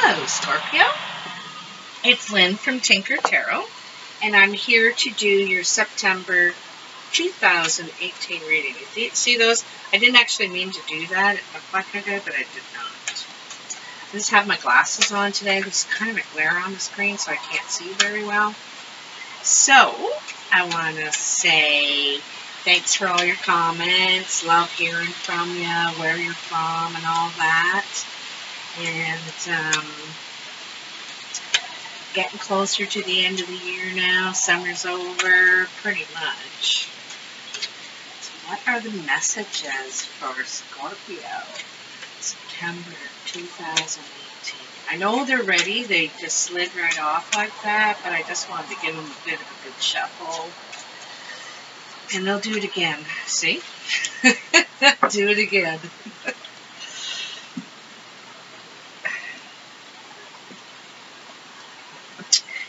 Hello, Scorpio. It's Lynn from Tinker Tarot, and I'm here to do your September 2018 reading. See those? I didn't actually mean to do that. It looked like I did, but I did not. I just have my glasses on today. There's kind of a glare on the screen, so I can't see very well. So, I want to say thanks for all your comments. Love hearing from you, where you're from, and all that. And getting closer to the end of the year now. Summer's over, pretty much. So what are the messages for Scorpio? September 2018. I know they're ready. They just slid right off like that, but I just wanted to give them a bit of a good shuffle. And they'll do it again. See? Do it again.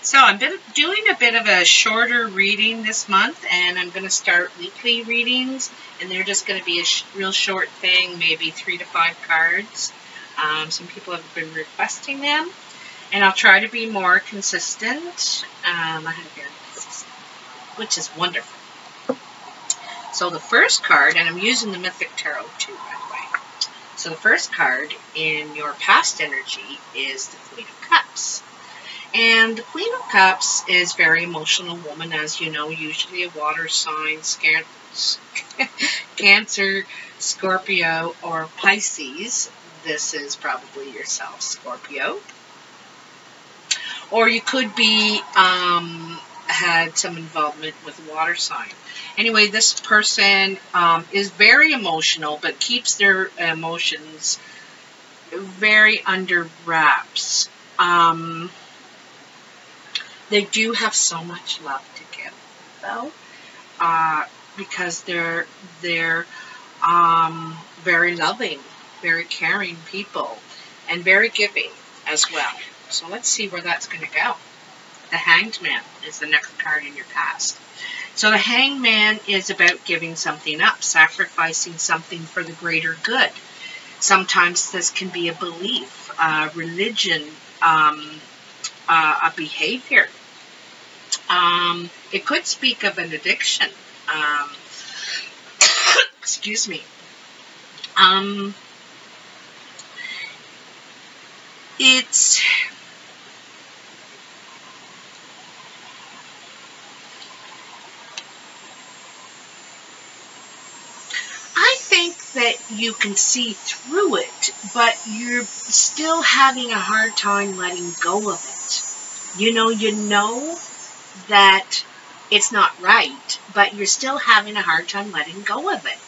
So I'm doing a bit of a shorter reading this month, and I'm going to start weekly readings, and they're just going to be a real short thing, maybe 3 to 5 cards. Some people have been requesting them, and I'll try to be more consistent. I have very consistent, which is wonderful. So the first card, and I'm using the Mythic Tarot too, by the way. So the first card in your past energy is the Queen of Cups. And the Queen of Cups is a very emotional woman, as you know, usually a water sign, Cancer, Scorpio, or Pisces. This is probably yourself, Scorpio. Or you could be had some involvement with a water sign. Anyway, this person is very emotional, but keeps their emotions very under wraps. They do have so much love to give, though, because they're very loving, very caring people, and very giving as well. So let's see where that's going to go. The Hanged Man is the next card in your past. So the Hanged Man is about giving something up, sacrificing something for the greater good. Sometimes this can be a belief, religion, a behavior. It could speak of an addiction. Excuse me. It's I think that you can see through it, but you're still having a hard time letting go of it. You know that it's not right, but you're still having a hard time letting go of it,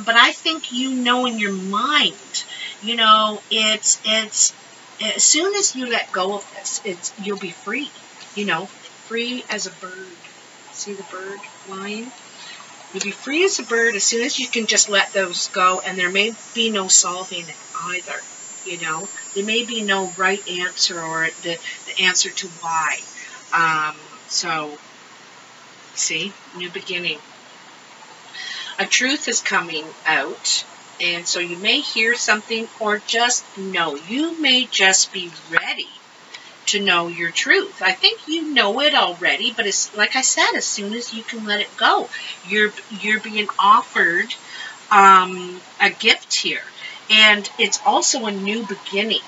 But I think in your mind, it's as soon as you let go of this, you'll be free, free as a bird. See the bird flying? You'll be free as a bird as soon as you can just let those go, and there may be no solving it either, There may be no right answer or the answer to why. So, see, new beginning. A truth is coming out, and so you may hear something or just know. You may just be ready to know your truth. I think you know it already, but it's like I said, as soon as you can let it go, you're being offered a gift here, and it's also a new beginning.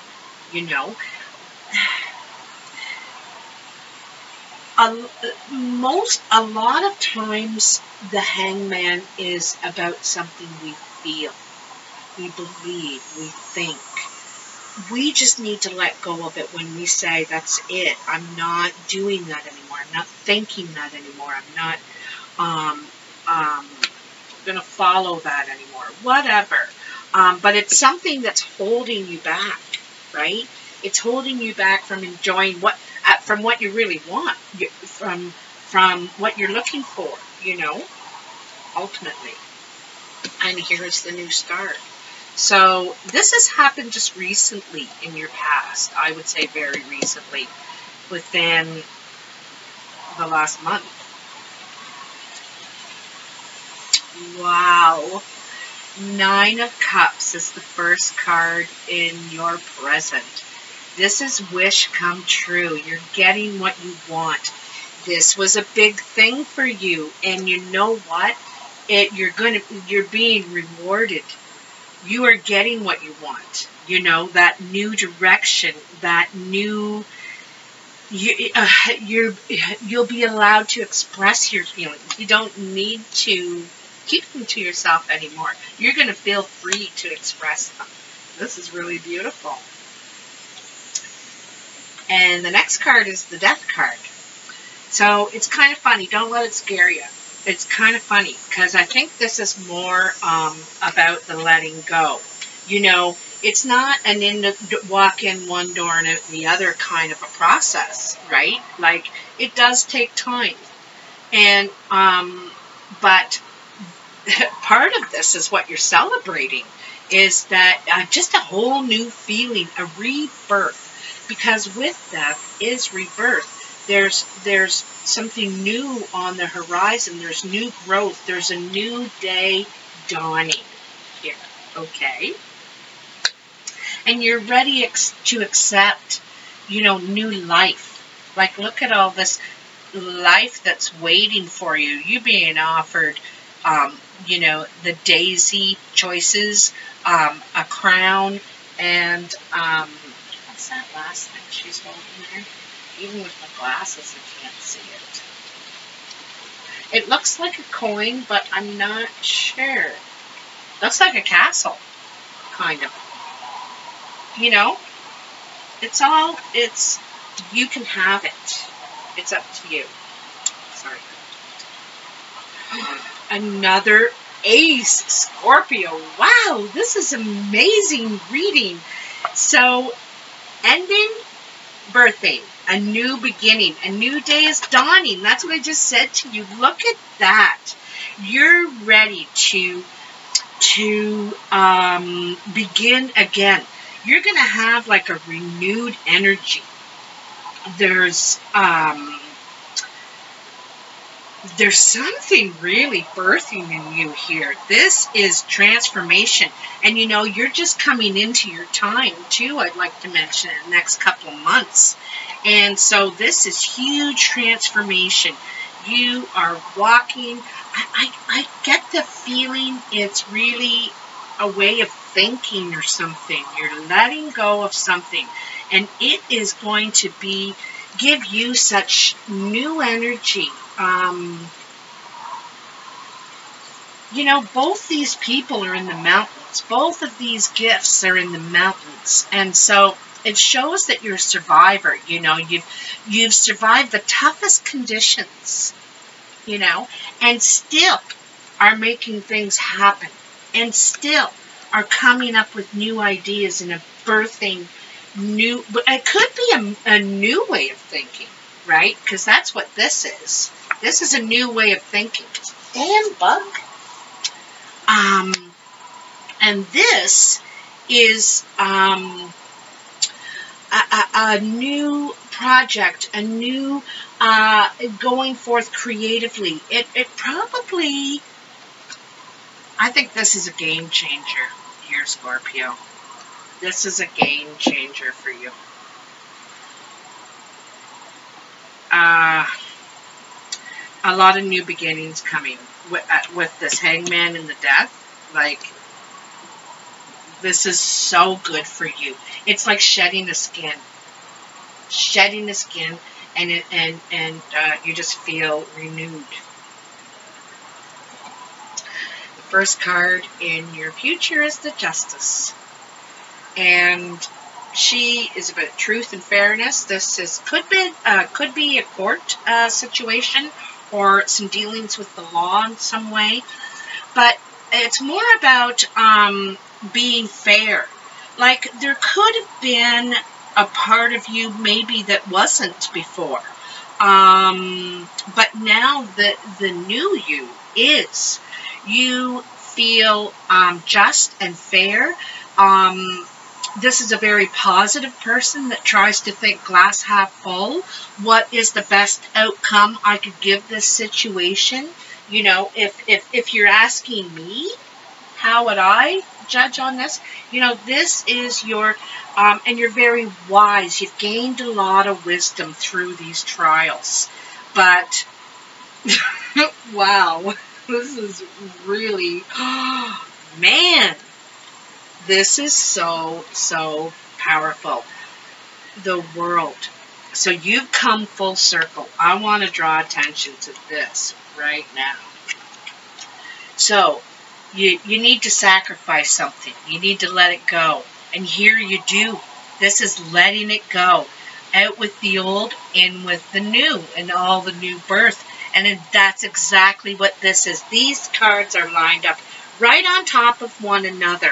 A lot of times the Hangman is about something we feel, we believe, we think. We just need to let go of it when we say, that's it. I'm not doing that anymore. I'm not thinking that anymore. I'm not going to follow that anymore. Whatever. But it's something that's holding you back, right? It's holding you back from enjoying from what you really want, from what you're looking for, ultimately. And here's the new start. So this has happened just recently in your past. I would say very recently, within the last month. Wow. Nine of Cups is the first card in your present. This is wish come true. You're getting what you want. This was a big thing for you, and you know what? You're being rewarded. You are getting what you want. You know, that new direction, that new. You'll be allowed to express your feelings. You don't need to keep them to yourself anymore. You're going to feel free to express them. This is really beautiful. And the next card is the Death card. So it's kind of funny. Don't let it scare you. It's kind of funny because I think this is more about the letting go. You know, it's not an walk in one door and out the other kind of a process, right? Like, it does take time. And, but part of this is what you're celebrating is that just a whole new feeling, a rebirth. Because with death is rebirth. There's something new on the horizon. There's new growth. There's a new day dawning here, okay? And you're ready to accept, you know, new life. Like, look at all this life that's waiting for you. You being offered, you know, the daisy choices, a crown, and what's that last thing she's holding there? Even with my glasses, I can't see it. It looks like a coin, but I'm not sure. Looks like a castle, kind of. You know, you can have it. It's up to you. Sorry. Another ace, Scorpio. Wow, this is amazing reading. So, ending, birthing, a new beginning, a new day is dawning. That's what I just said to you. Look at that. You're ready to begin again. You're going to have like a renewed energy. There's something really birthing in you here. This is transformation. And you know, you're just coming into your time too, I'd like to mention, in the next couple of months. And so this is huge transformation. You are walking. I get the feeling it's really a way of thinking or something. You're letting go of something. And it is going to give you such new energy. You know, both these people are in the mountains. Both of these gifts are in the mountains. And so it shows that you're a survivor. You know, you've survived the toughest conditions, you know, and still are making things happen. And still are coming up with new ideas and birthing new, but it could be a new way of thinking, right? Because that's what this is. This is a new way of thinking. Damn bug. And this is a new project, a new going forth creatively. It probably, I think this is a game changer here, Scorpio. This is a game changer for you. A lot of new beginnings coming with this Hangman and the Death. Like, this is so good for you. It's like shedding a skin. Shedding a skin, and you just feel renewed. The first card in your future is the Justice. And she is about truth and fairness. This could be a court situation or some dealings with the law in some way. But it's more about being fair. Like, there could have been a part of you maybe that wasn't before. But now the new you is. You feel just and fair. This is a very positive person that tries to think glass half full. What is the best outcome I could give this situation? You know, if you're asking me, how would I judge on this? You know, this is your, and you're very wise. You've gained a lot of wisdom through these trials. But, wow, this is really, man, this is so, so powerful. The world. So you've come full circle. I want to draw attention to this right now. So, you need to sacrifice something. You need to let it go. And here you do. This is letting it go. Out with the old, in with the new, and all the new birth. And that's exactly what this is. These cards are lined up right on top of one another.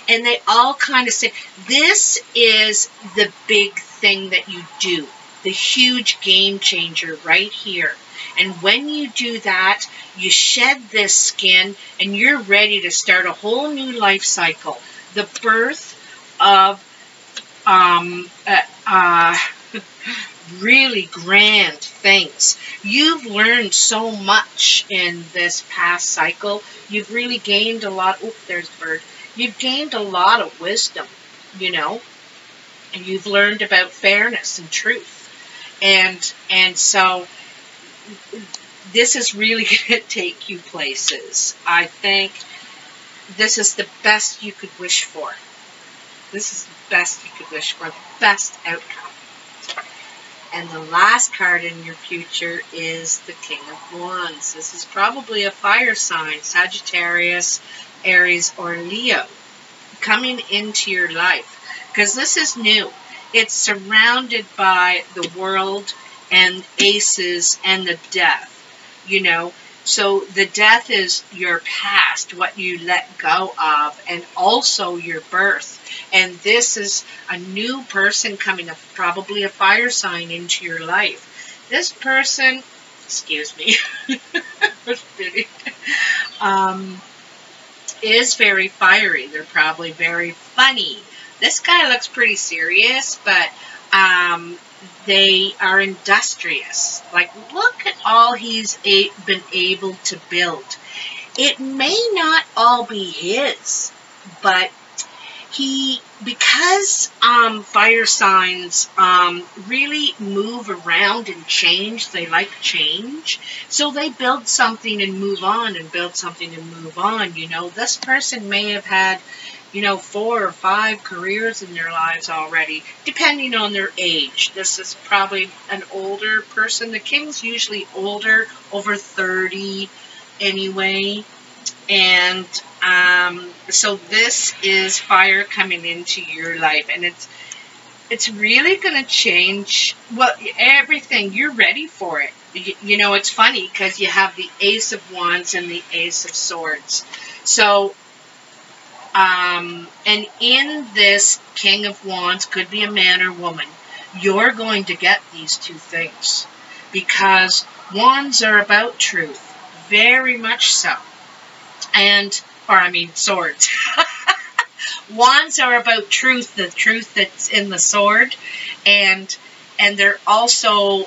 And they all kind of say, this is the big thing that you do. The huge game changer right here. And when you do that, you shed this skin and you're ready to start a whole new life cycle. The birth of really grand things. You've learned so much in this past cycle. You've really gained a lot. Oh, there's the bird. You've gained a lot of wisdom, you know. And you've learned about fairness and truth. And so this is really going to take you places. I think this is the best you could wish for. This is the best you could wish for, the best outcome. And the last card in your future is the King of Wands. This is probably a fire sign, Sagittarius, Aries, or Leo, coming into your life. Because this is new. It's surrounded by the world and aces and the death, you know. So the death is your past, what you let go of, and also your birth. And this is a new person coming up, probably a fire sign into your life. This person, excuse me, is very fiery. They're probably very funny. This guy looks pretty serious, but they are industrious. Like, look at all he's been able to build. It may not all be his, but because fire signs really move around and change, they like change, so they build something and move on and build something and move on, you know. This person may have had, you know, 4 or 5 careers in their lives already, depending on their age. This is probably an older person. The King's usually older, over 30 anyway. And so this is fire coming into your life. And it's really going to change, well, everything. You're ready for it. You know, it's funny because you have the Ace of Wands and the Ace of Swords. So, and in this King of Wands, could be a man or woman, you're going to get these two things. Because wands are about truth. Very much so. Swords. Wands are about truth, the truth that's in the sword. And they're also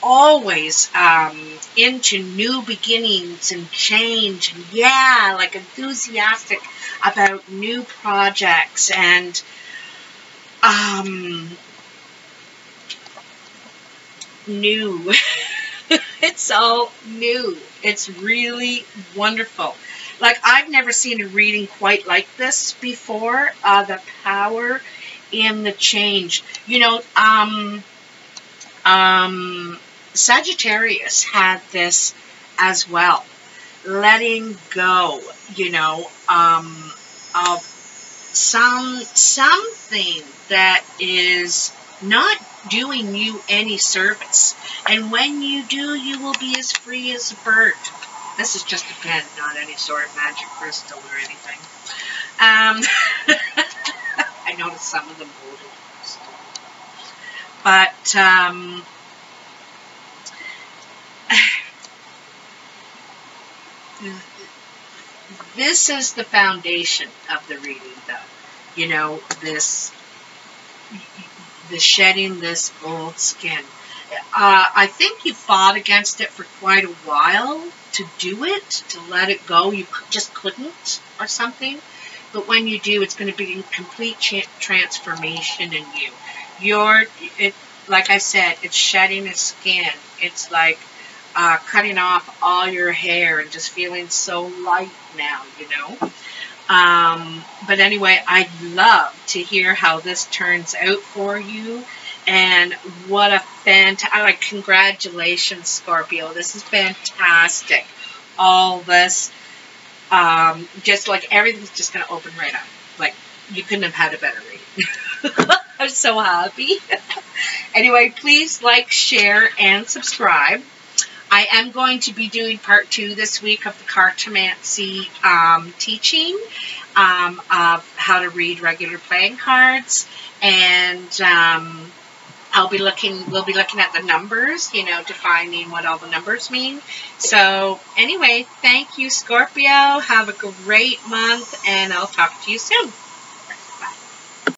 always into new beginnings and change, and yeah, like enthusiastic about new projects and new. It's all new. It's really wonderful. Like, I've never seen a reading quite like this before. The power in the change. You know, Sagittarius had this as well. Letting go, you know, of something that is not doing you any service. And when you do, you will be as free as a bird. This is just a pen, not any sort of magic crystal or anything. I noticed some of them hold it. But, this is the foundation of the reading, though. You know, the shedding this old skin. I think you fought against it for quite a while, to do it, to let it go. You just couldn't or something. But when you do, it's going to be a complete transformation in you. Like I said, it's shedding the skin. It's like cutting off all your hair and just feeling so light now, you know. But anyway, I'd love to hear how this turns out for you. And what a fantastic, congratulations, Scorpio. This is fantastic. All this, just like everything's just going to open right up. Like, you couldn't have had a better reading. I'm so happy. Anyway, please like, share, and subscribe. I am going to be doing part 2 this week of the cartomancy teaching of how to read regular playing cards, and we'll be looking at the numbers, you know, defining what all the numbers mean. So anyway, thank you, Scorpio. Have a great month, and I'll talk to you soon.